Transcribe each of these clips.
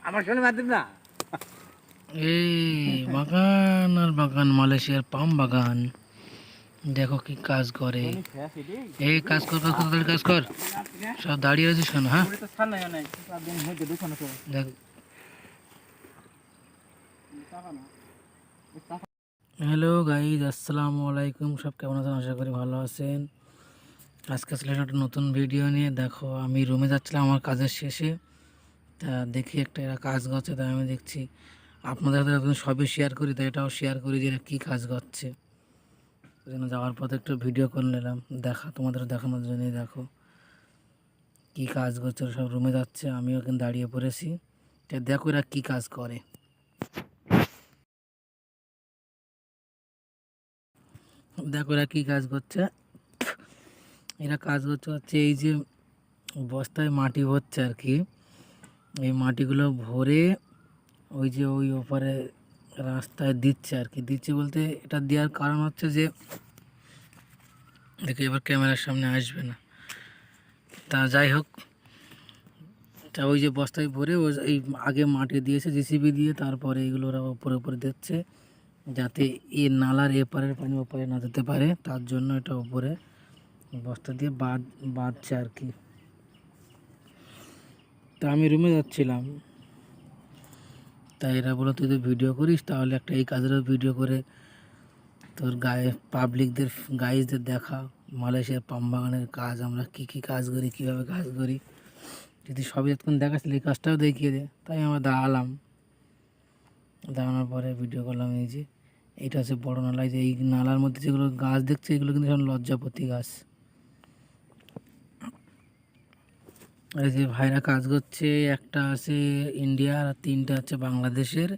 আমার সামনে মারদিন না। এই বাগান আর বাগান, মালয়েশিয়ার পাম বাগান। দেখো কি কাজ করে। এই কাজ কর, কাজ কর, তাড়াতাড়ি কাজ কর। সব দাঁড়িয়ে রয়েছিস কেন? হ্যাঁ দেখ। হ্যালো গাইজ, আসসালামু আলাইকুম। সব কেমন আছেন? আশা করি ভালো আছেন। আজকে আসলে একটা নতুন ভিডিও নিয়ে। দেখো, আমি রুমে যাচ্ছিলাম আমার কাজের শেষে, তা দেখি একটা এরা কাজ করছে। তাই আমি দেখছি আপনাদের সাথে যখন সবই শেয়ার করি, তাই এটাও শেয়ার করি যে এরা কী কাজ করছে। ওই জন্য যাওয়ার পথে একটু ভিডিও করে নিলাম, তোমাদের দেখানোর জন্যই। দেখো কী কাজ করছে। ওরা সব রুমে যাচ্ছে, আমিও কিন্তু দাঁড়িয়ে পড়েছি। তা দেখো এরা কী কাজ করে। দেখো এরা কী কাজ করছে। এরা কাজ করছে হচ্ছে এই যে বস্তায় মাটি ভরছে আর কি। এই মাটিগুলো ভরে ওই যে ওই ওপারে রাস্তায় দিচ্ছে আর কি। দিচ্ছে বলতে এটা দেওয়ার কারণ হচ্ছে যে, দেখি এবার ক্যামেরার সামনে আসবে না, তা যাই হোক, তা ওই যে বস্তায় ভরে এই আগে মাটি দিয়েছে জেসিবি দিয়ে, তারপরে এগুলো ওরা ওপরে উপরে দিচ্ছে যাতে এ নালার এপারের পানি ওপারে না যেতে পারে, তার জন্য এটা উপরে বস্তা দিয়ে বাঁধছে আর কি। তা আমি রুমে যাচ্ছিলাম, তাই এরা বলো তুই তো ভিডিও করিস, তাহলে একটা এই কাজেরও ভিডিও করে তোর পাবলিকদের গাইজদের দেখা মালয়েশিয়ার পাম বাগানের কাজ, আমরা কী কী কাজ করি, কীভাবে কাজ করি। যদি সবই এতক্ষণ দেখাচ্ছিল, এই কাজটাও দেখিয়ে দে। তাই আমরা দাঁড়ালাম, দাঁড়ানোর পরে ভিডিও করলাম। এই যে এইটা হচ্ছে বড় নালা। যে এই নালার মধ্যে যেগুলো গাছ দেখছে, এগুলো কিন্তু সব লজ্জাপতি গাছ। এই যে ভাইরা কাজ করছে, একটা আছে ইন্ডিয়ার আর তিনটা আছে বাংলাদেশের,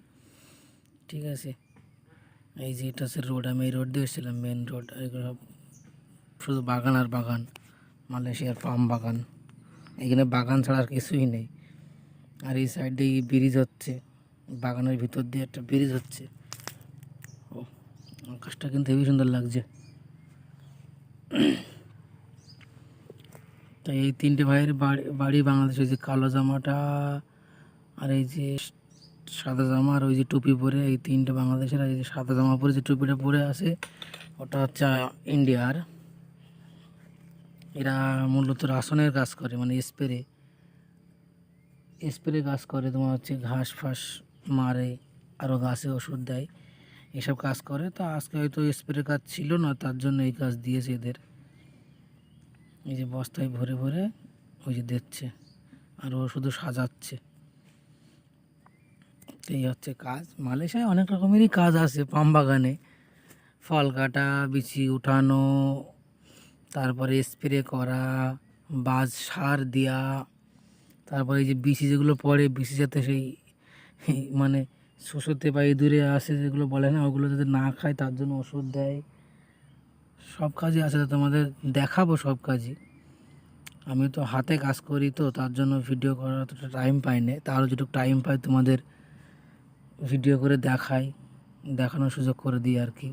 ঠিক আছে। এই যে এটা হচ্ছে রোড, আমি এই রোড দিয়ে এসেছিলাম, মেন রোড। এগুলো সব শুধু বাগান আর বাগান, মালয়েশিয়ার পাম বাগান। এখানে বাগান ছাড়া আর কিছুই নেই। আর এই সাইড দিয়ে ব্রিজ হচ্ছে, বাগানের ভিতর দিয়ে একটা ব্রিজ হচ্ছে। ও, আকাশটা কিন্তু হেবি সুন্দর লাগছে। তাই এই তিনটে ভাইয়ের বাড়ি বাংলাদেশে। যে কালো জামাটা আর এই যে সাদা জামা আর ওই যে টুপি পরে, এই তিনটে বাংলাদেশের। আর এই যে সাদা জামা পরে যে টুপিটা পরে আছে, ওটা হচ্ছে ইন্ডিয়ার। এরা মূলত রাসনের কাজ করে, মানে স্প্রে কাজ করে। তোমার হচ্ছে ঘাস ফাঁস মারে, আরও গাছে ওষুধ দেয়, এসব কাজ করে। তো আজকে হয়তো স্প্রে কাজ ছিল না, তার জন্য এই কাজ দিয়েছে এদের। এই যে বস্তায় ভরে ভরে ওই যে দিচ্ছে, আর ও শুধু সাজাচ্ছে। এই হচ্ছে কাজ। মালয়েশিয়ায় অনেক রকমেরই কাজ আছে পাম বাগানে। ফল কাটা, বিচি উঠানো, তারপরে স্প্রে করা, সার দেওয়া, তারপরে এই যে বিচি যেগুলো পড়ে, বিচি যাতে সেই মানে শুষোতে বা ইঁদুরে আসে যেগুলো বলে না, ওগুলো যাতে না খায় তার জন্য ওষুধ দেয়। সব কাজই আছে, তোমাদের দেখাবো সব কাজই। আমি তো হাতে কাজ করি, তো তার জন্য ভিডিও করার অতটা টাইম পাই না। তাহলে যেটুকু টাইম পাই তোমাদের ভিডিও করে দেখানোর সুযোগ করে দিই আর কি।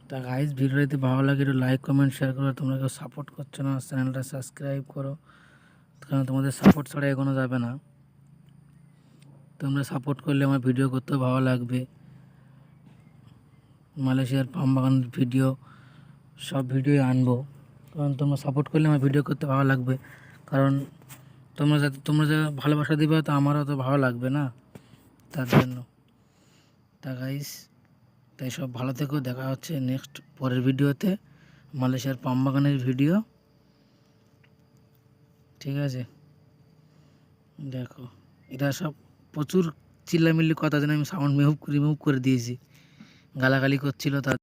তা গাইজ, ভিডিওটা যদি ভালো লাগে একটু লাইক কমেন্ট শেয়ার করো। তোমরা কেউ সাপোর্ট করছো না, চ্যানেলটা সাবস্ক্রাইব করো, কারণ তোমাদের সাপোর্ট ছাড়া এগোনো যাবে না। তোমরা সাপোর্ট করলে আমার ভিডিও করতেও ভালো লাগবে। মালয়েশিয়ার পাম বাগানের ভিডিও, সব ভিডিওই আনবো, কারণ তোমরা সাপোর্ট করলে আমার ভিডিও করতে ভালো লাগবে। কারণ তোমরা যা ভালোবাসা দিবে, তো আমারও তো ভালো লাগবে না, তার জন্য। তা গাইস, তাই সব ভালো থেকো। দেখা হচ্ছে নেক্সট পরের ভিডিওতে, মালয়েশিয়ার পাম বাগানের ভিডিও, ঠিক আছে। দেখো এটা সব প্রচুর চিল্লামিল্লি কথা, যেন আমি সাউন্ড রিমুভ করে দিয়েছি, গালাগালি করছিল তার